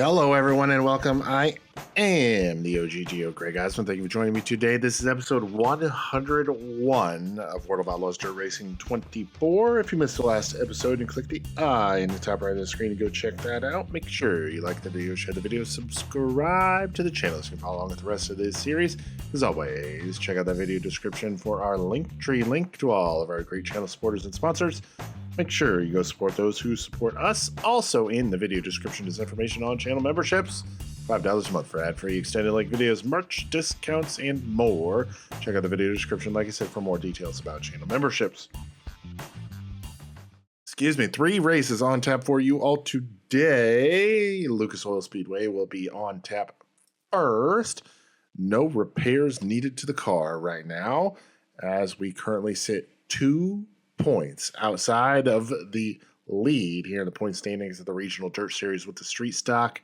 Hello, everyone, and welcome. I am the OGGO, Greg Osmond. Thank you for joining me today. This is episode 101 of World of Outlaws Dirt Racing 24. If you missed the last episode, you click the I in the top right of the screen and go check that out. Make sure you like the video, share the video, subscribe to the channel so you can follow along with the rest of this series. As always, check out that video description for our Linktree link to all of our great channel supporters and sponsors. Make sure you go support those who support us. Also in the video description is information on channel memberships. $5 a month for ad-free extended link videos, merch, discounts, and more. Check out the video description, like I said, for more details about channel memberships. Excuse me, 3 races on tap for you all today. Lucas Oil Speedway will be on tap first. No repairs needed to the car right now, as we currently sit 2 points outside of the lead here in the point standings of the regional dirt series with the street stock.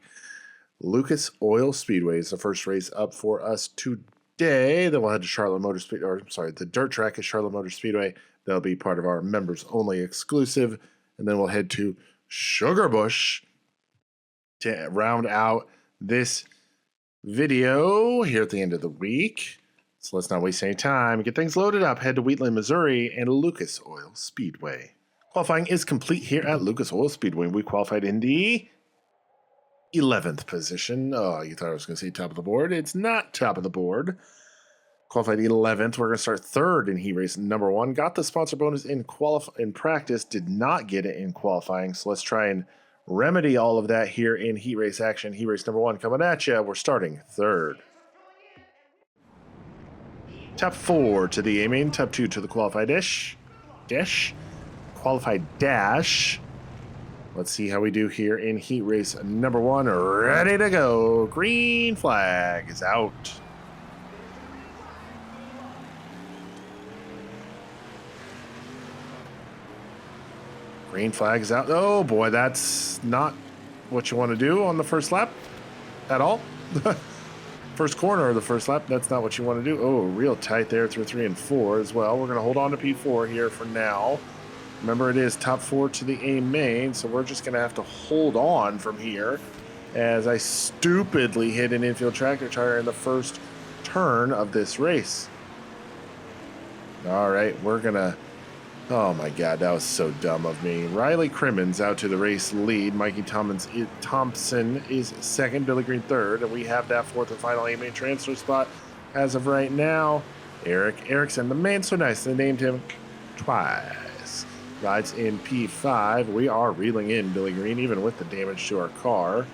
Lucas Oil Speedway is the first race up for us today. Then we'll head to Charlotte Motor Speed, the dirt track at Charlotte Motor Speedway. That'll be part of our members only exclusive. And then we'll head to Sugarbush to round out this video here at the end of the week. So let's not waste any time. Get things loaded up. Head to Wheatland, Missouri and Lucas Oil Speedway. Qualifying is complete here at Lucas Oil Speedway. We qualified in the 11th position. Oh, you thought I was going to say top of the board. It's not top of the board. Qualified 11th. We're going to start 3rd in heat race number 1. Got the sponsor bonus in practice. Did not get it in qualifying. So let's try and remedy all of that here in heat race action. Heat race number 1 coming at you. We're starting 3rd. Top 4 to the A-main, top 2 to the qualified qualified dash. Let's see how we do here in heat race number 1. Ready to go. Green flag is out. Green flag is out. Oh boy, that's not what you want to do on the first lap at all. First corner of the first lap, that's not what you want to do. Oh, real tight there through 3 and 4 as well. We're going to hold on to P4 here for now. Remember, it is top 4 to the A main, so we're just going to have to hold on from here as I stupidly hit an infield tractor tire in the first turn of this race. All right, we're going to... Oh my God, that was so dumb of me. Riley Crimmins out to the race lead. Mikey Thompson is 2nd, Billy Green 3rd, and we have that 4th and final A-main transfer spot as of right now. Eric Erickson, the man so nice, they named him twice. Rides in P5. We are reeling in Billy Green, even with the damage to our car.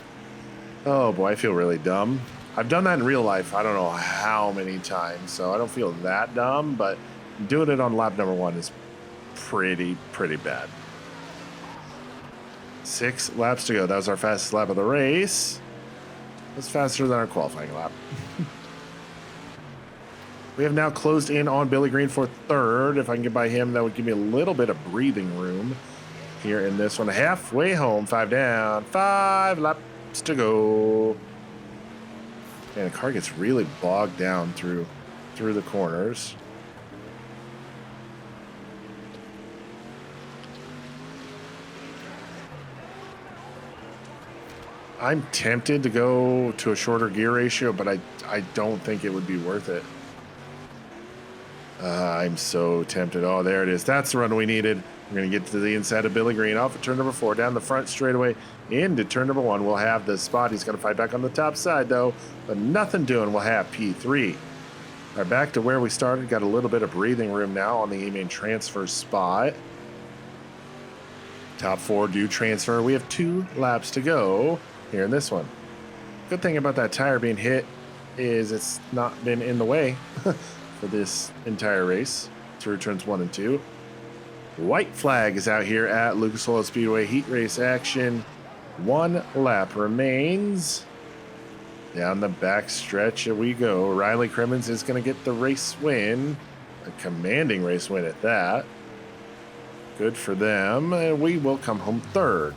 Oh boy, I feel really dumb. I've done that in real life, I don't know how many times, so I don't feel that dumb, but doing it on lap number 1 is pretty bad. 6 laps to go. That was our fastest lap of the race. That's faster than our qualifying lap. We have now closed in on Billy Green for 3rd. If I can get by him, that would give me a little bit of breathing room here in this one. Halfway home, 5 down, 5 laps to go. And the car gets really bogged down through the corners. I'm tempted to go to a shorter gear ratio, but I don't think it would be worth it. I'm so tempted. Oh, there it is. That's the run we needed. We're going to get to the inside of Billy Green off of turn number 4, down the front straightaway into turn number 1. We'll have the spot. He's going to fight back on the top side, though, but nothing doing. We'll have P3. All right, back to where we started. Got a little bit of breathing room now on the A-main transfer spot. Top 4 do transfer. We have 2 laps to go here in this one. Good thing about that tire being hit is it's not been in the way for this entire race through turns 1 and 2. White flag is out here at Lucas Oil Speedway heat race action. 1 lap remains. Down the back stretch we go. Riley Crimmins is going to get the race win. A commanding race win at that. Good for them. And we will come home 3rd.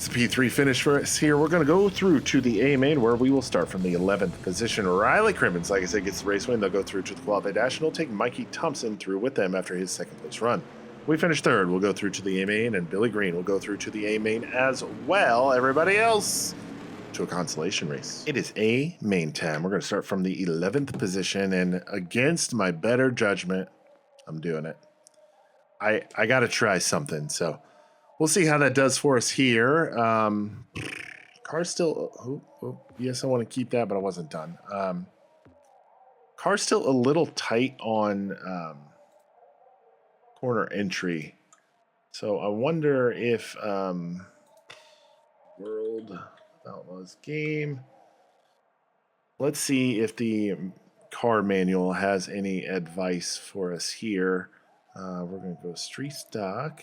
It's a P3 finish for us here. We're going to go through to the A-main, where we will start from the 11th position. Riley Crimmins, like I said, gets the race win. They'll go through to the qualified dash, and they'll take Mikey Thompson through with them after his 2nd place run. We finished third. We'll go through to the A main, and Billy Green will go through to the A main as well. Everybody else to a consolation race. It is A main time. We're going to start from the 11th position, and against my better judgment, I'm doing it. I got to try something, so we'll see how that does for us here. Car's still... yes, I want to keep that, but I wasn't done. Car's still a little tight on corner entry. So I wonder if World of Outlaws game. Let's see if the car manual has any advice for us here. We're going to go street stock.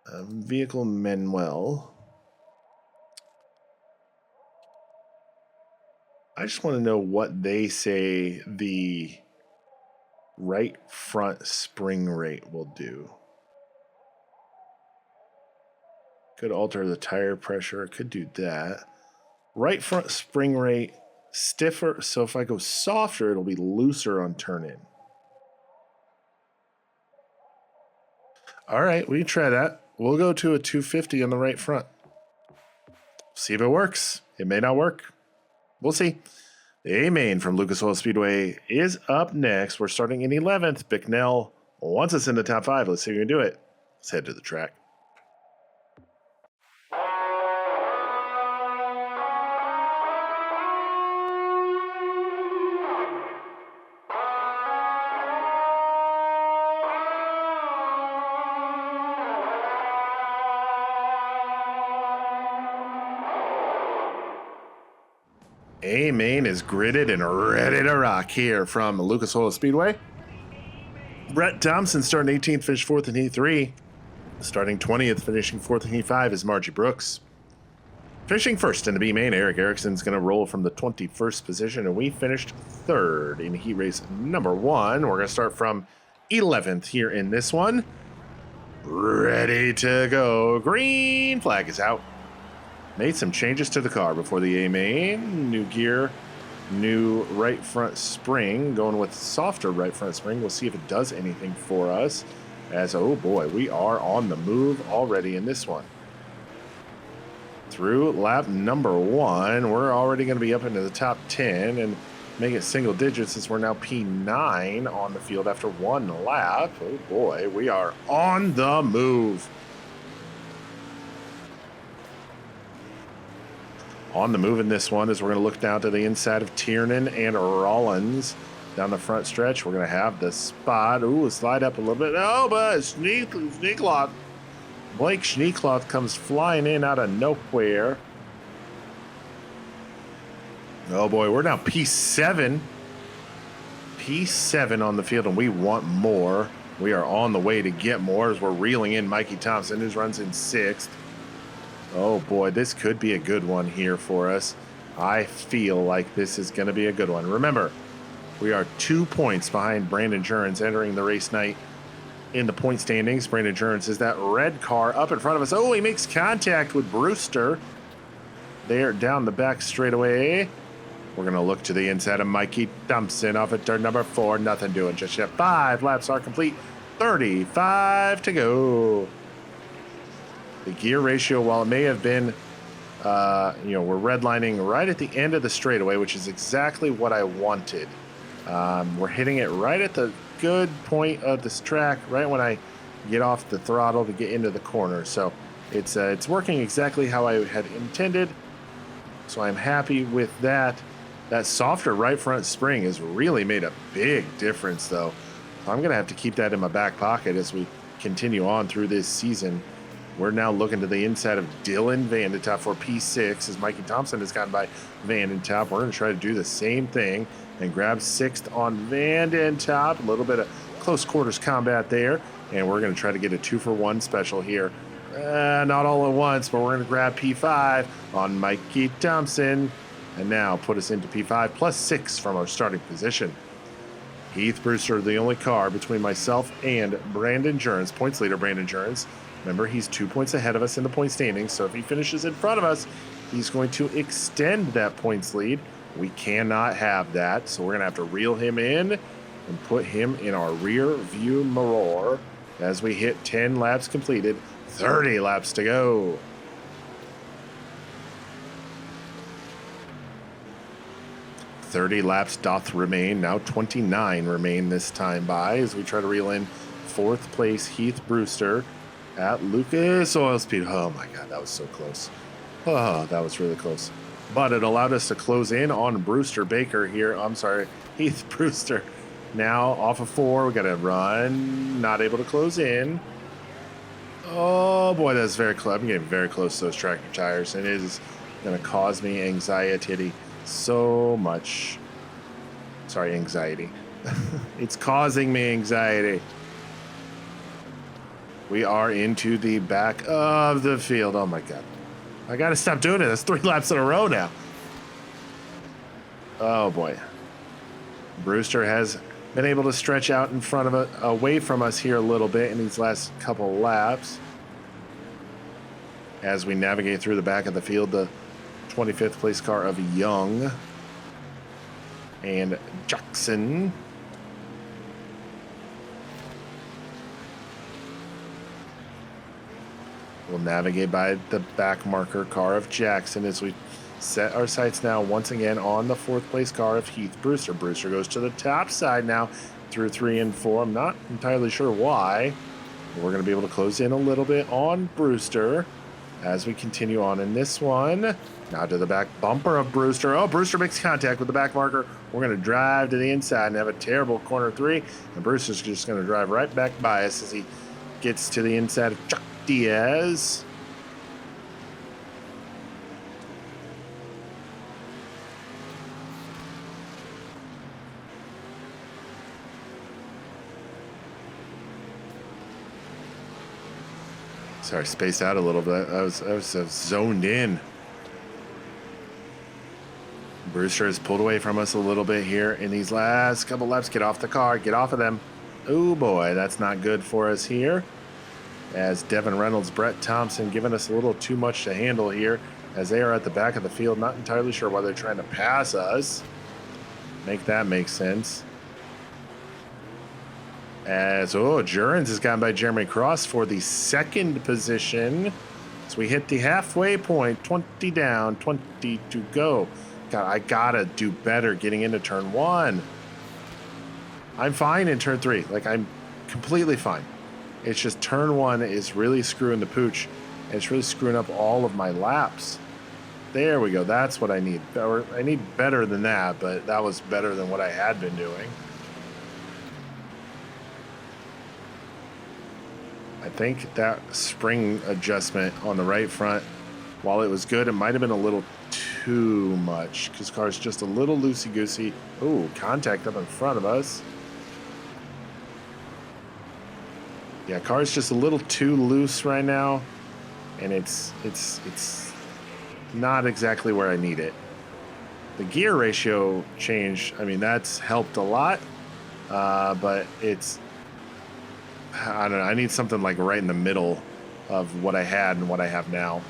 Vehicle manual. I just want to know what they say the right front spring rate will do. Could alter the tire pressure. Could do that. Right front spring rate, stiffer. So if I go softer, it'll be looser on turn in. All right, we can try that. We'll go to a 250 on the right front. See if it works. It may not work. We'll see. The A main from Lucas Oil Speedway is up next. We're starting in 11th. Bicknell wants us in the top 5. Let's see if we can do it. Let's head to the track. A main is gridded and ready to rock here from Lucas Oil Speedway. Brett Thompson starting 18th, finished 4th in Heat 3. Starting 20th, finishing 4th in Heat 5 is Margie Brooks. Finishing first in the B main, Eric Erickson's going to roll from the 21st position, and we finished 3rd in Heat Race number 1. We're going to start from 11th here in this one. Ready to go. Green flag is out. Made some changes to the car before the A main. New gear, new right front spring. Going with softer right front spring. We'll see if it does anything for us. As, oh boy, we are on the move already in this one. Through lap number 1, we're already going to be up into the top 10 and make it single digits since we're now P9 on the field after 1 lap. Oh boy, we are on the move. On the move in this one is we're going to look down to the inside of Tiernan and Rollins. Down the front stretch, we're going to have the spot. Ooh, slide up a little bit. Oh, but Schneekloth. Blake Schneekloth comes flying in out of nowhere. Oh, boy, we're now P7. P7 on the field, and we want more. We are on the way to get more as we're reeling in Mikey Thompson, who runs in 6th. Oh boy, this could be a good one here for us. I feel like this is going to be a good one. Remember, we are 2 points behind Brandon Jurens entering the race night in the point standings. Brandon Jurens is that red car up in front of us. Oh, he makes contact with Brewster. There down the back straightaway. We're going to look to the inside of Mikey Thompson off at turn number 4. Nothing doing just yet. 5 laps are complete. 35 to go. The gear ratio, while it may have been, we're redlining right at the end of the straightaway, which is exactly what I wanted. We're hitting it right at the good point of this track, right when I get off the throttle to get into the corner. So it's working exactly how I had intended. So I'm happy with that. That softer right front spring has really made a big difference, though. I'm going to have to keep that in my back pocket as we continue on through this season. We're now looking to the inside of Dylan Vandentop for P6 as Mikey Thompson has gotten by Vandentop. We're going to try to do the same thing and grab 6th on Vandentop. A little bit of close quarters combat there. And we're going to try to get a 2-for-1 special here. Not all at once, but we're going to grab P5 on Mikey Thompson. And now put us into P5 plus 6 from our starting position. Heath Brewster, the only car between myself and Brandon Jurens, points leader Brandon Jurens. Remember, he's 2 points ahead of us in the point standings, so if he finishes in front of us, he's going to extend that points lead. We cannot have that, so we're going to have to reel him in and put him in our rear view mirror. as we hit 10 laps completed, 30 laps to go. "30 laps doth remain." Now 29 remain this time by as we try to reel in 4th place Heath Brewster at Lucas Oil Speed. Oh my God, that was so close. Oh, that was really close. But it allowed us to close in on Brewster Baker here. I'm sorry, Heath Brewster. Now off of 4, we got to run. Not able to close in. Oh boy, that's very close. I'm getting very close to those tractor tires, and it is going to cause me anxiety so much. Sorry, anxiety. It's causing me anxiety. We are into the back of the field. Oh my God. I got to stop doing it. That's 3 laps in a row now. Oh boy. Brewster has been able to stretch out in front of away from us here a little bit in these last couple laps. As we navigate through the back of the field, the 25th place car of Young and Jackson. We'll navigate by the back marker car of Jackson as we set our sights now once again on the 4th place car of Heath Brewster. Brewster goes to the top side now through 3 and 4. I'm not entirely sure why. We're going to be able to close in a little bit on Brewster as we continue on in this one. Now to the back bumper of Brewster. Oh, Brewster makes contact with the back marker. We're going to drive to the inside and have a terrible corner 3. And Brewster's just going to drive right back by us as he gets to the inside of Chuck Diaz. Sorry, spaced out a little bit. I was zoned in. Brewster has pulled away from us a little bit here in these last couple laps. Get off the car. Get off of them. Oh boy, that's not good for us here. As Devin Reynolds, Brett Thompson giving us a little too much to handle here as they are at the back of the field. Not entirely sure why they're trying to pass us. Make that make sense. As, Jurens has gotten by Jeremy Cross for the 2nd position. So we hit the halfway point, 20 down, 20 to go. God, I gotta do better getting into turn 1. I'm fine in turn 3. Like, I'm completely fine. It's just turn 1 is really screwing the pooch. And it's really screwing up all of my laps. There we go. That's what I need. Or I need better than that, but that was better than what I had been doing. I think that spring adjustment on the right front, while it was good, it might have been a little too much because car's just a little loosey-goosey. Ooh, contact up in front of us. Yeah, car's just a little too loose right now, and it's not exactly where I need it. The gear ratio change, I mean, that's helped a lot, but it's, I don't know, I need something like right in the middle of what I had and what I have now.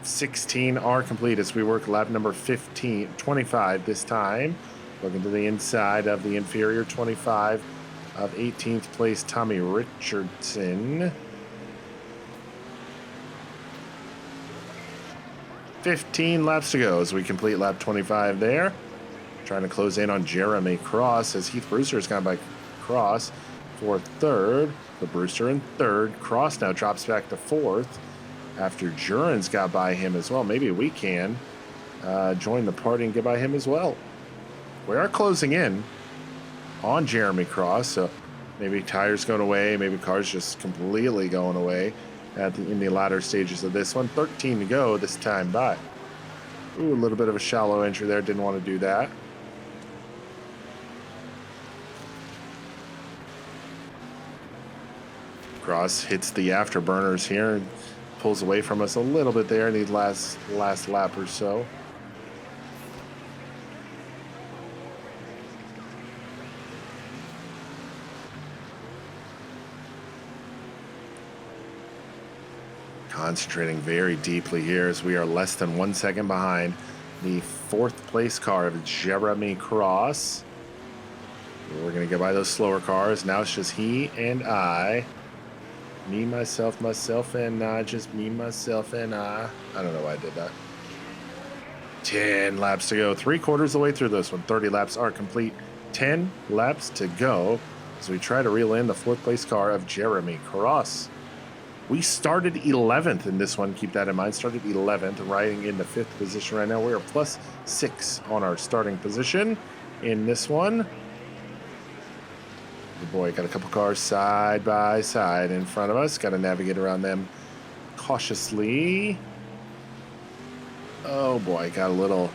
16 are complete as we work lap number 25 this time. Looking to the inside of the inferior 25 of 18th place Tommy Richardson. 15 laps to go as we complete lap 25 there. Trying to close in on Jeremy Cross as Heath Brewster has gone by Cross for 3rd. But Brewster in 3rd. Cross now drops back to 4th after Jurens got by him as well. Maybe we can join the party and get by him as well. We are closing in on Jeremy Cross, so maybe tires going away, maybe cars just completely going away in the latter stages of this one. 13 to go this time by. Ooh, a little bit of a shallow entry there. Didn't want to do that. Cross hits the afterburners here and pulls away from us a little bit there in the last lap or so. Concentrating very deeply here as we are less than 1 second behind the 4th place car of Jeremy Cross. we're going to go by those slower cars. Now it's just he and I. Me, myself, and I. Just me, myself, and I. I don't know why I did that. 10 laps to go. 3/4 of the way through this one. 30 laps are complete. 10 laps to go as we try to reel in the 4th place car of Jeremy Cross. We started 11th in this one. Keep that in mind. Started 11th, riding in the 5th position right now. We are +6 on our starting position in this one. Oh boy, got a couple cars side by side in front of us. Got to navigate around them cautiously. Oh boy, got a little...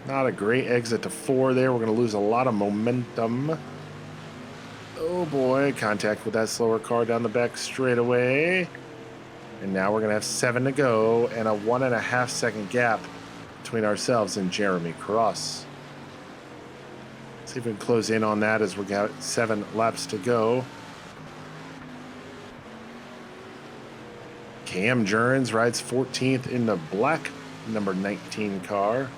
Not a great exit to 4 there. We're going to lose a lot of momentum. Oh boy, contact with that slower car down the back straightaway. And now we're going to have 7 to go and a 1.5 second gap between ourselves and Jeremy Cross. See if we can close in on that as we got 7 laps to go. Cam Jurens rides 14th in the black number 19 car.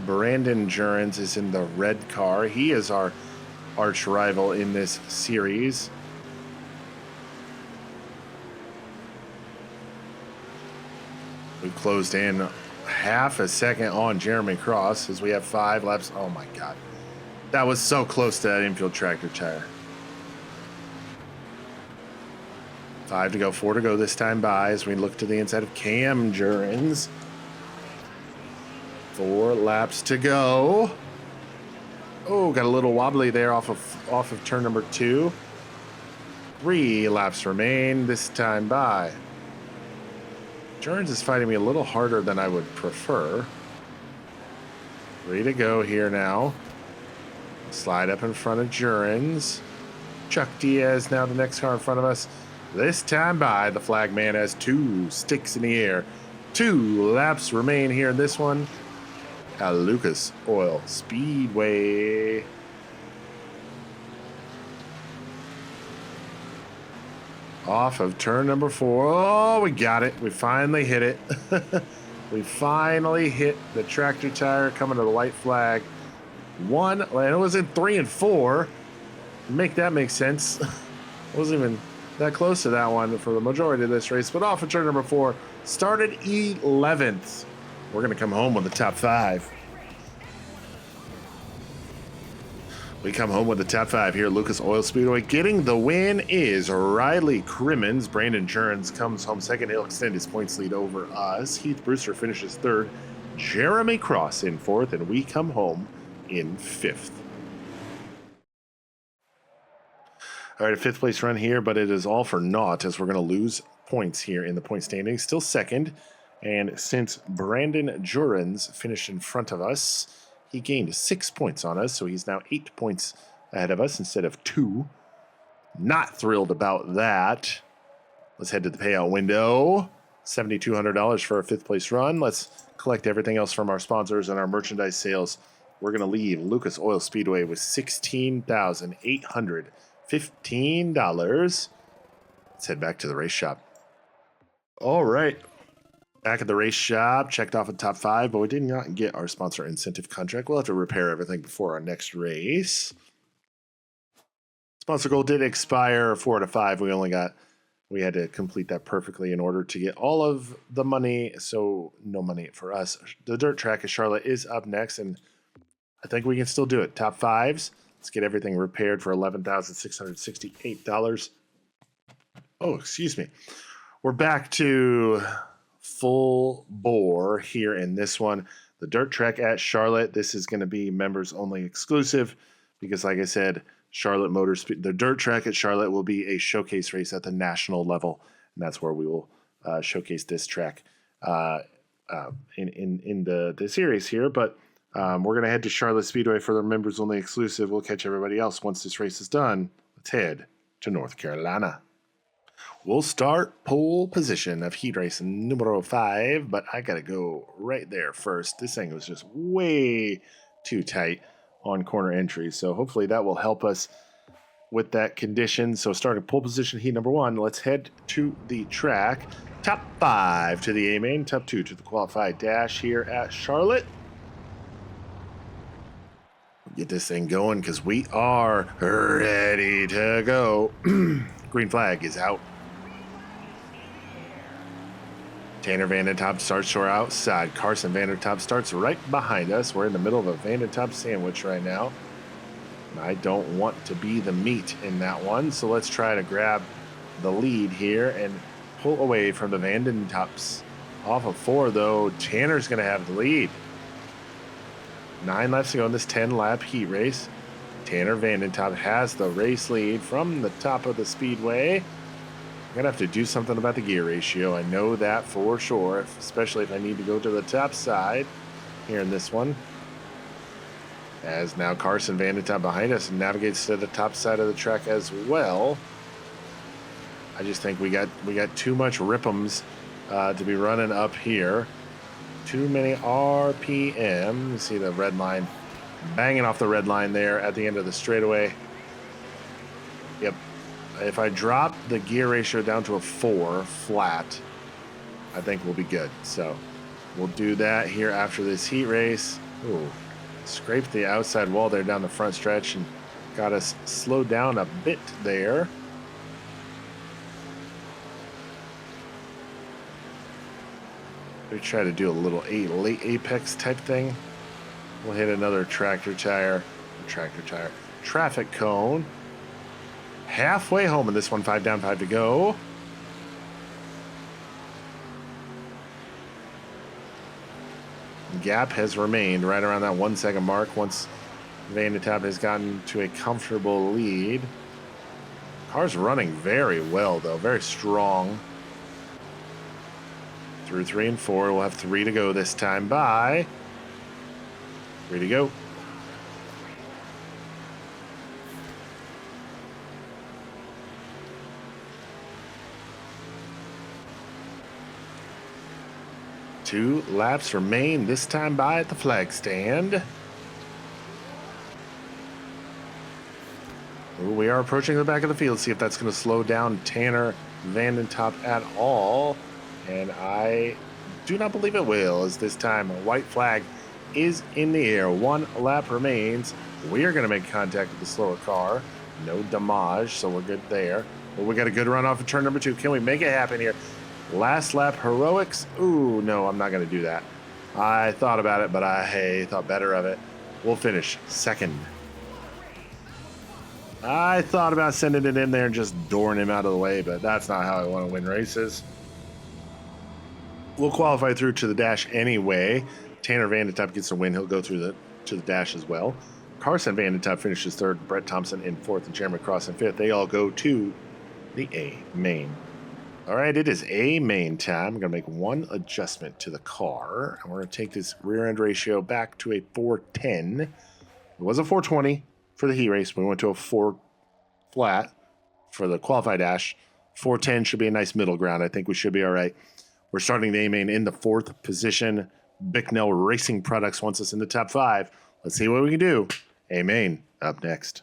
Brandon Jurens is in the red car. He is our arch rival in this series. We closed in half a second on Jeremy Cross as we have 5 laps. Oh my God. That was so close to that infield tractor tire. 5 to go, 4 to go this time by as we look to the inside of Cam Jurens. 4 laps to go. Oh, got a little wobbly there off of turn number 2. 3 laps remain this time by. Jurens is fighting me a little harder than I would prefer. 3 to go here now. Slide up in front of Jurens. Chuck Diaz now the next car in front of us. This time by, the flag man has 2 sticks in the air. 2 laps remain here in this one at Lucas Oil Speedway. Off of turn number 4. Oh, we got it. We finally hit it. We finally hit the tractor tire coming to the white flag. 1, and it was in 3 and 4. Make that make sense. Wasn't even that close to that one for the majority of this race, but off of turn number 4, started 11th. We're going to come home with the top 5. We come home with the top 5 here at Lucas Oil Speedway. Getting the win is Riley Crimmins. Brandon Jurens comes home second. He'll extend his points lead over us. Heath Brewster finishes 3rd. Jeremy Cross in 4th, and we come home in 5th. All right, a 5th place run here, but it is all for naught as we're going to lose points here in the point standings. Still second, and since Brandon Jurens finished in front of us, he gained 6 points on us, so he's now 8 points ahead of us instead of 2. Not thrilled about that. Let's head to the payout window. $7,200 for our 5th place run. Let's collect everything else from our sponsors and our merchandise sales. We're going to leave Lucas Oil Speedway with $16,815. Let's head back to the race shop. All right. Back at the race shop, checked off the top 5, but we did not get our sponsor incentive contract. We'll have to repair everything before our next race. Sponsor goal did expire 4 out of 5. We had to complete that perfectly in order to get all of the money, so no money for us. The dirt track at Charlotte is up next, and I think we can still do it. Top 5s. Let's get everything repaired for $11,668. Oh, excuse me. We're back to full bore here in this one. The dirt track at Charlotte. This is going to be members only exclusive because, like I said, Charlotte Motor Speed. The dirt track at Charlotte will be a showcase race at the national level, and that's where we will showcase this track in the series here. But we're going to head to Charlotte Speedway for the members only exclusive. We'll catch everybody else once this race is done. Let's head to North Carolina. We'll start pole position of heat race numero 5, but I got to go right there first. This thing was just way too tight on corner entry, so hopefully that will help us with that condition. So starting pole position heat number 1, let's head to the track. Top 5 to the A-main, top 2 to the qualified dash here at Charlotte. get this thing going because we are ready to go. Green flag is out. Tanner Vandertop starts to our outside. Carson Vandertop starts right behind us. We're in the middle of a Vandertop sandwich right now. And I don't want to be the meat in that one, so let's try to grab the lead here and pull away from the Vandertops. Off of 4, though, Tanner's going to have the lead. 9 laps to go in this 10-lap heat race. Tanner Vandertop has the race lead from the top of the speedway. I'm going to have to do something about the gear ratio. I know that for sure, especially if I need to go to the top side here in this one. As now Carson Vandertop behind us navigates to the top side of the track as well. I just think we got too much rip'ems to be running up here. Too many RPM. You see the red line banging off the red line there at the end of the straightaway. Yep. If I drop the gear ratio down to a 4 flat, I think we'll be good. So we'll do that here after this heat race. Ooh, scraped the outside wall there down the front stretch and got us slowed down a bit there. We try to do a little late apex type thing. We'll hit another traffic cone. Halfway home in this one, 5 down, 5 to go. Gap has remained right around that 1 second mark once Vandertop has gotten to a comfortable lead. Car's running very well, though, very strong. Through 3 and 4, we'll have 3 to go this time. Bye. 3 to go. Two laps remain, this time by at the flag stand. Ooh, we are approaching the back of the field. See if that's going to slow down Tanner Vandertop at all. And I do not believe it will, as this time a white flag is in the air. 1 lap remains. We are going to make contact with the slower car. No damage, so we're good there. Well, we got a good run off of turn number 2. Can we make it happen here? Last lap heroics. Ooh, no, I'm not going to do that. I thought about it, but I thought better of it. We'll finish second. I thought about sending it in there and just dooring him out of the way, but that's not how I want to win races. We'll qualify through to the dash anyway. Tanner Vandertop gets the win. He'll go through to the dash as well. Carson Vandertop finishes 3rd. Brett Thompson in 4th, and Jeremy Cross in 5th. They all go to the A main. All right, it is A main time. I'm going to make one adjustment to the car. And we're going to take this rear end ratio back to a 410. It was a 420 for the heat race. We went to a 4 flat for the qualified dash. 410 should be a nice middle ground. I think we should be all right. We're starting the A main in the 4th position. Bicknell Racing Products wants us in the top 5. Let's see what we can do. A main up next.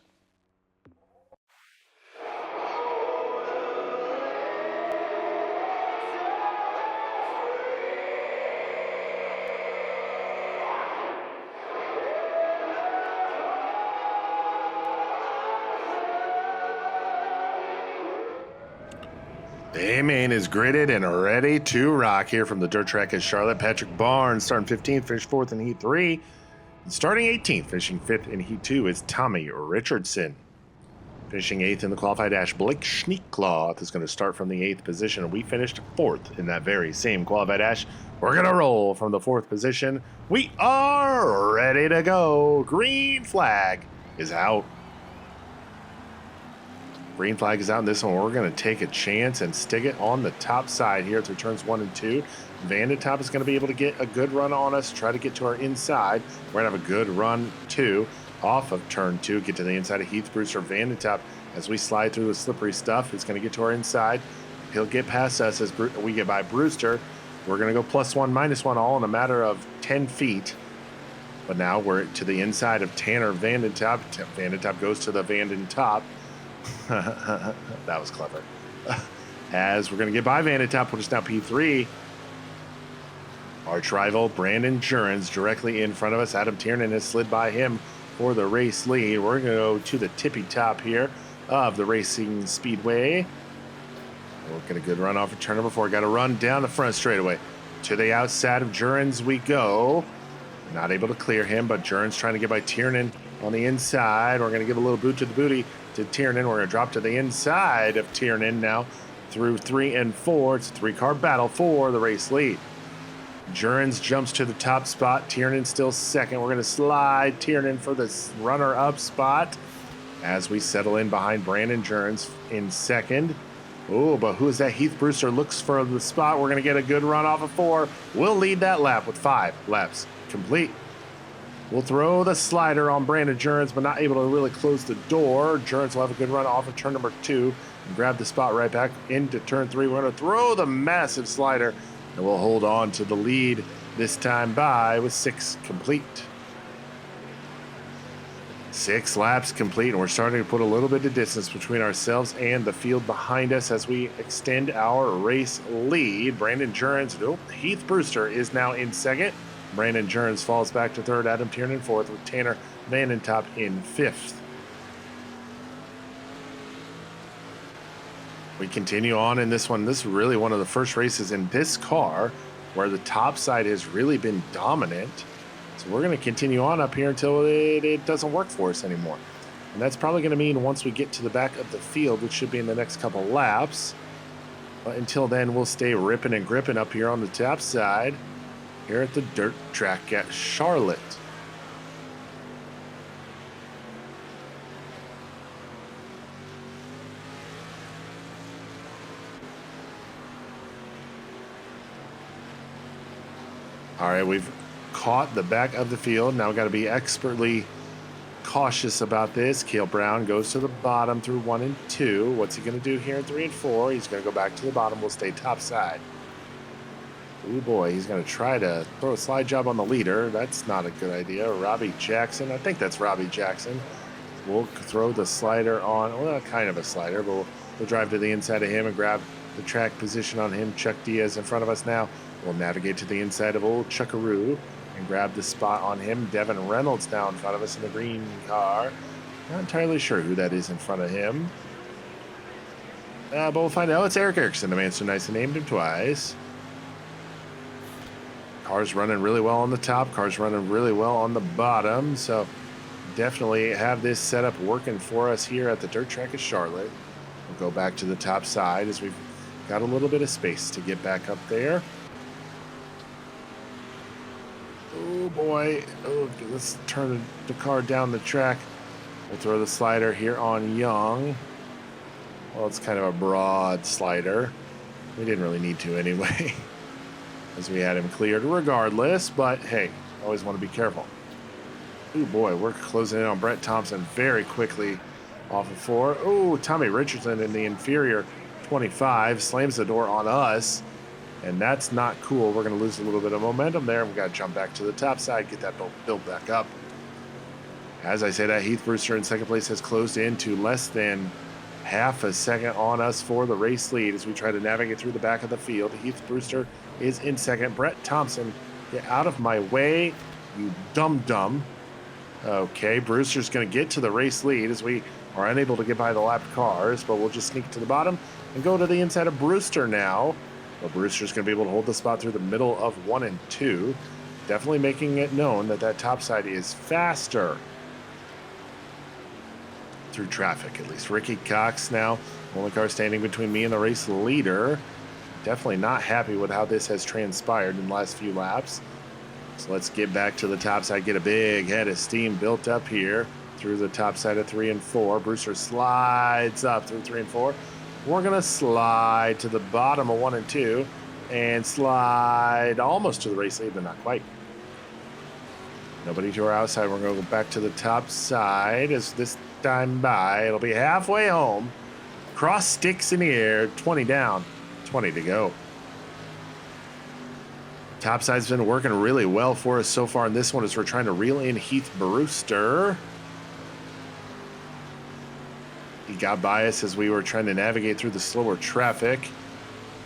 The A-Main is gridded and ready to rock here from the dirt track at Charlotte. Patrick Barnes starting 15th, finished 4th in Heat 3. And starting 18th, finishing 5th in Heat 2 is Tommy Richardson. Finishing 8th in the qualified dash, Blake Schneekloth is going to start from the 8th position. We finished 4th in that very same qualified dash. We're going to roll from the 4th position. We are ready to go. Green flag is out. Green flag is out in this one. We're going to take a chance and stick it on the top side here through turns 1 and 2. Vandertop is going to be able to get a good run on us, try to get to our inside. We're going to have a good run, too, off of turn 2, get to the inside of Heath Brewster. Vandertop, as we slide through the slippery stuff, is going to get to our inside. He'll get past us as we get by Brewster. We're going to go +1, -1, all in a matter of 10 feet. But now we're to the inside of Tanner Vandertop. Vandertop goes to the Vandertop. That was clever. As we're going to get by Vandertop, which is now P3. Arch rival Brandon Jurens directly in front of us. Adam Tiernan has slid by him for the race lead. We're going to go to the tippy top here of the racing speedway. We'll get a good run off of turn number 4. Got to run down the front straightaway. To the outside of Jurens we go. Not able to clear him, but Jurens trying to get by Tiernan on the inside. We're going to give a little boot to the booty to Tiernan. We're going to drop to the inside of Tiernan now through 3 and 4. It's a 3-car battle for the race lead. Jurens jumps to the top spot. Tiernan still second. We're going to slide Tiernan for the runner-up spot as we settle in behind Brandon Jurens in second. Oh, but who is that? Heath Brewster looks for the spot. We're going to get a good run off of 4. We'll lead that lap with 5 laps complete. We'll throw the slider on Brandon Jurens, but not able to really close the door. Jurens will have a good run off of turn number 2 and grab the spot right back into turn 3. We're going to throw the massive slider, and we'll hold on to the lead this time by with 6 complete. 6 laps complete, and we're starting to put a little bit of distance between ourselves and the field behind us as we extend our race lead. Brandon Jurens, Heath Brewster is now in second. Brandon Jurens falls back to third. Adam Tiernan fourth, with Tanner Vandentop in fifth. We continue on in this one. This is really one of the first races in this car where the top side has really been dominant. So we're going to continue on up here until it doesn't work for us anymore. And that's probably going to mean once we get to the back of the field, which should be in the next couple laps. But until then, we'll stay ripping and gripping up here on the top side here at the dirt track at Charlotte. All right, we've caught the back of the field. Now we've got to be expertly cautious about this. Cale Brown goes to the bottom through 1 and 2. What's he going to do here in 3 and 4? He's going to go back to the bottom. We'll stay top side. Oh boy, he's going to try to throw a slide job on the leader. That's not a good idea. Robbie Jackson, I think that's Robbie Jackson. We'll throw the slider on, well, kind of a slider, but we'll drive to the inside of him and grab the track position on him. Chuck Diaz in front of us now. We'll navigate to the inside of old Chuckaroo and grab the spot on him. Devin Reynolds now in front of us in the green car. Not entirely sure who that is in front of him. But we'll find out. It's Eric Erickson, the man so nice and named him twice. Car's running really well on the top. Car's running really well on the bottom. So definitely have this setup working for us here at the dirt track of Charlotte. We'll go back to the top side as we've got a little bit of space to get back up there. Oh boy. Oh, let's turn the car down the track. We'll throw the slider here on Young. Well, it's kind of a broad slider. We didn't really need to anyway, as we had him cleared regardless, but hey, always want to be careful. Oh boy, we're closing in on Brett Thompson very quickly off of 4. Oh, Tommy Richardson in the inferior 25 slams the door on us, and that's not cool. We're going to lose a little bit of momentum there. We've got to jump back to the top side, get that built back up. As I say that, Heath Brewster in second place has closed in to less than half a second on us for the race lead as we try to navigate through the back of the field. Heath Brewster is in second. Brett Thompson, get out of my way, you dum-dum. Okay, Brewster's going to get to the race lead as we are unable to get by the lapped cars, but we'll just sneak to the bottom and go to the inside of Brewster now. Well, Brewster's going to be able to hold the spot through the middle of 1 and 2. Definitely making it known that that top side is faster through traffic, at least. Ricky Cox now, only car standing between me and the race leader. Definitely not happy with how this has transpired in the last few laps. So let's get back to the top side, get a big head of steam built up here through the top side of 3 and 4. Brewster slides up through 3 and 4. We're going to slide to the bottom of 1 and 2 and slide almost to the race lead, but not quite. Nobody to our outside. We're going to go back to the top side as this time by. It'll be halfway home. Cross sticks in the air. 20 down, 20 to go. Topside's been working really well for us so far in this one as we're trying to reel in Heath Brewster. He got by us as we were trying to navigate through the slower traffic.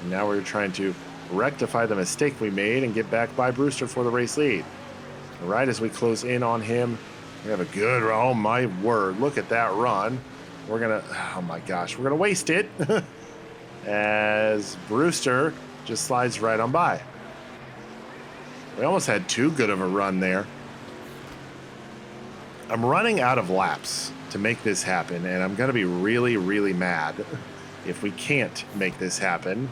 And now we're trying to rectify the mistake we made and get back by Brewster for the race lead. Right as we close in on him We have a good run. Oh, my word. Look at that run. We're going to, oh my gosh, we're going to waste it as Brewster just slides right on by. We almost had too good of a run there. I'm running out of laps to make this happen, and I'm going to be really, really mad if we can't make this happen.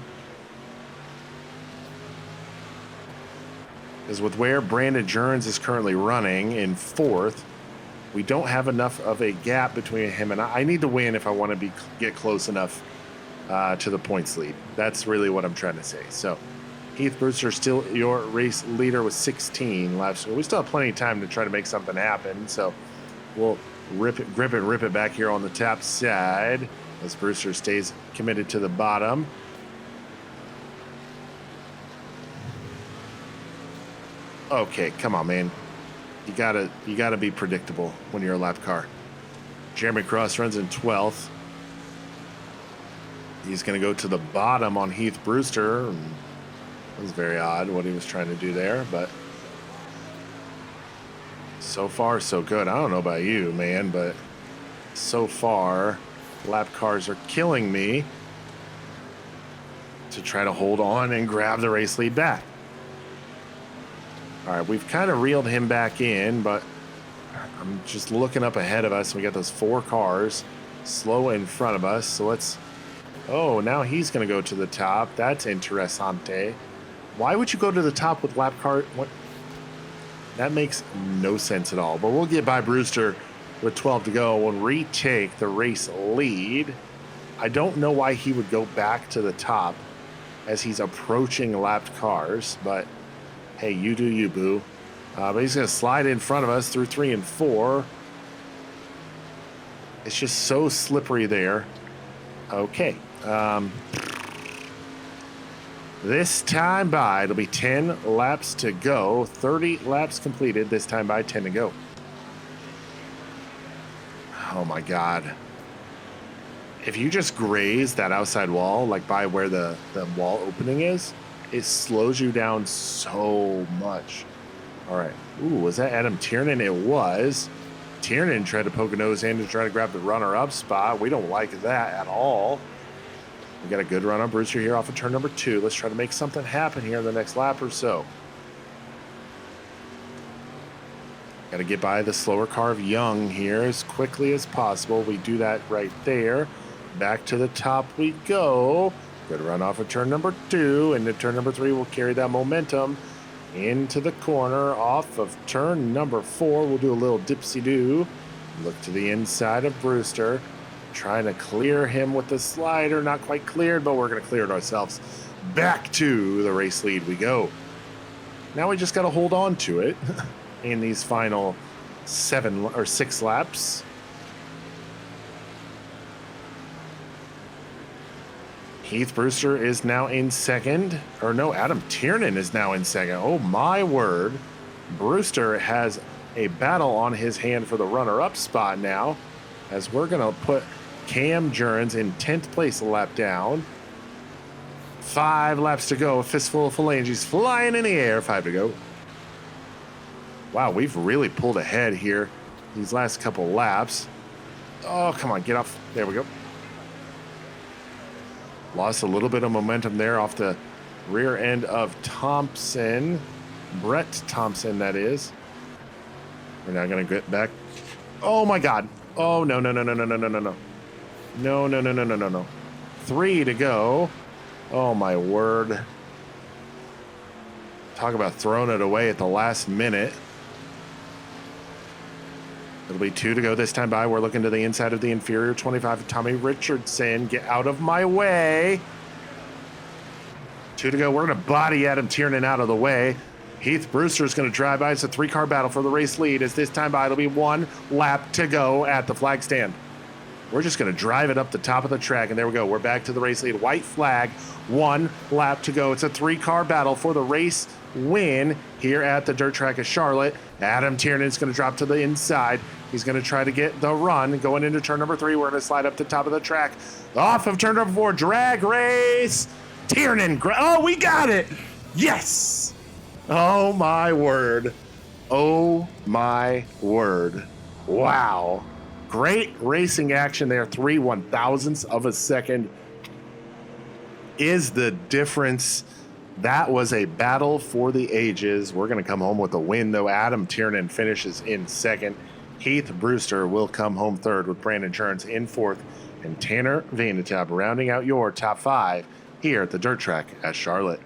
Because with where Brandon Jerns is currently running in 4th, we don't have enough of a gap between him and I need to win if I want to get close enough to the points lead. That's really what I'm trying to say. So Heath Brewster still your race leader with 16 laps. We still have plenty of time to try to make something happen. So we'll grip it back here on the top side as Brewster stays committed to the bottom. Okay, come on, man. You gotta be predictable when you're a lap car. Jeremy Cross runs in 12th. He's gonna go to the bottom on Heath Brewster. It was very odd what he was trying to do there, but so far so good. I don't know about you, man, but so far lap cars are killing me to try to hold on and grab the race lead back. All right, we've kind of reeled him back in, but I'm just looking up ahead of us. We got those 4 cars slow in front of us. So let's, oh, now he's going to go to the top. That's interessante. Why would you go to the top with lap car? What? That makes no sense at all. But we'll get by Brewster with 12 to go and retake the race lead. I don't know why he would go back to the top as he's approaching lapped cars, but hey, you do you, boo. But he's going to slide in front of us through 3 and 4. It's just so slippery there. Okay. This time by, it'll be 10 laps to go. 30 laps completed. This time by, 10 to go. Oh, my God. If you just graze that outside wall, like by where the wall opening is, it slows you down so much. All right. Ooh, was that Adam Tiernan? It was. Tiernan tried to poke a nose in to try to grab the runner-up spot. We don't like that at all. We got a good run on Brewster here off of turn number 2. Let's try to make something happen here in the next lap or so. Got to get by the slower car of Young here as quickly as possible. We do that right there. Back to the top we go. Good run off of turn number 2, and then turn number 3 will carry that momentum into the corner off of turn number 4. We'll do a little dipsy-do. Look to the inside of Brewster. Trying to clear him with the slider. Not quite cleared, but we're going to clear it ourselves. Back to the race lead we go. Now we just got to hold on to it in these final 6 laps. Heath Brewster is now in second. Or no, Adam Tiernan is now in second. Oh, my word. Brewster has a battle on his hand for the runner-up spot now, as we're going to put Cam Jerns in 10th place a lap down. 5 laps to go. A fistful of phalanges flying in the air. 5 to go. Wow, we've really pulled ahead here these last couple laps. Oh, come on, get off. There we go. Lost a little bit of momentum there off the rear end of Thompson. Brett Thompson, that is. We're now going to get back. Oh, my God. Oh, no. No. 3 to go. Oh, my word. Talk about throwing it away at the last minute. It'll be 2 to go this time by. We're looking to the inside of the inferior 25. Tommy Richardson, get out of my way. 2 to go. We're going to body Adam Tiernan out of the way. Heath Brewster is going to drive by. It's a 3-car battle for the race lead. As this time by, it'll be 1 lap to go at the flag stand. We're just going to drive it up the top of the track, and there we go. We're back to the race lead. White flag, 1 lap to go. It's a 3-car battle for the race win here at the dirt track of Charlotte. Adam Tiernan is going to drop to the inside. He's going to try to get the run going into turn number 3. We're going to slide up the top of the track. Off of turn number 4, drag race. Tiernan, oh, we got it. Yes. Oh, my word. Oh, my word. Wow. Great racing action there. 3/1000ths of a second is the difference. That was a battle for the ages. We're going to come home with a win, though. Adam Tiernan finishes in second. Heath Brewster will come home third, with Brandon Churns in fourth, and Tanner Vandetab rounding out your top 5 here at the dirt track at Charlotte.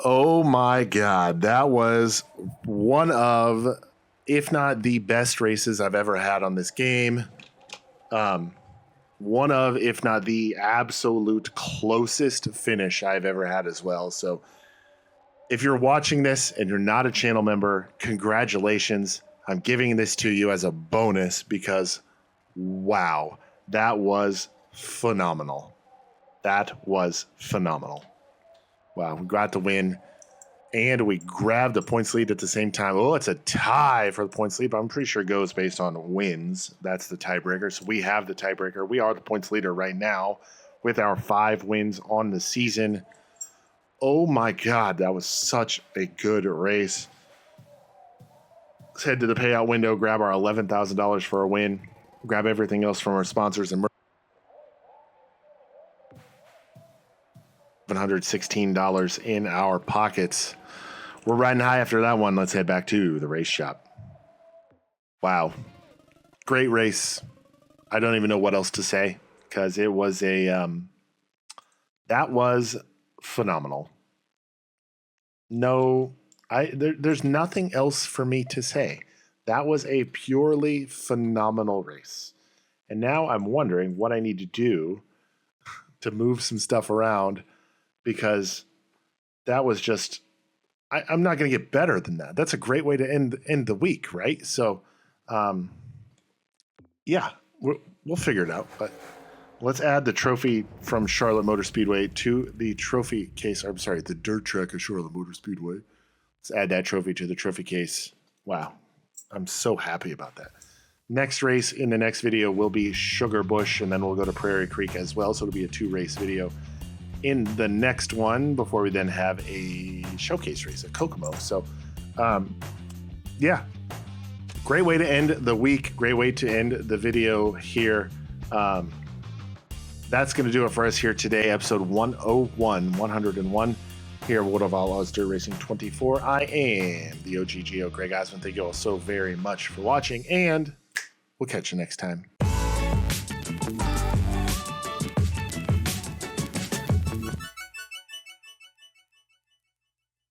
Oh my God, that was one of, if not the best races I've ever had on this game. One of, if not the absolute closest finish I've ever had as well. So if you're watching this and you're not a channel member, congratulations. I'm giving this to you as a bonus because, wow, that was phenomenal. That was phenomenal. Wow, we got the win. And we grabbed the points lead at the same time. Oh, it's a tie for the points lead, but I'm pretty sure it goes based on wins. That's the tiebreaker. So we have the tiebreaker. We are the points leader right now with our 5 wins on the season. Oh my God, that was such a good race. Let's head to the payout window, grab our $11,000 for a win, grab everything else from our sponsors, and $716 in our pockets. We're riding high after that one. Let's head back to the race shop. Wow. Great race. I don't even know what else to say because it was that was phenomenal. No, there's nothing else for me to say. That was a purely phenomenal race. And now I'm wondering what I need to do to move some stuff around because that was just, I'm not going to get better than that. That's a great way to end the week, right? So, yeah, we'll figure it out. But let's add the trophy from Charlotte Motor Speedway to the trophy case. I'm sorry, the dirt track of Charlotte Motor Speedway. Let's add that trophy to the trophy case. Wow, I'm so happy about that. Next race in the next video will be Sugar Bush, and then we'll go to Prairie Creek as well. So it'll be a 2-race video in the next one before we then have a showcase race at Kokomo. So, yeah, great way to end the week. Great way to end the video here. That's going to do it for us here today. Episode 101 here at World of Outlaws Dirt Racing 24. I am the OGGO, Greg Osmond. Thank you all so very much for watching, and we'll catch you next time.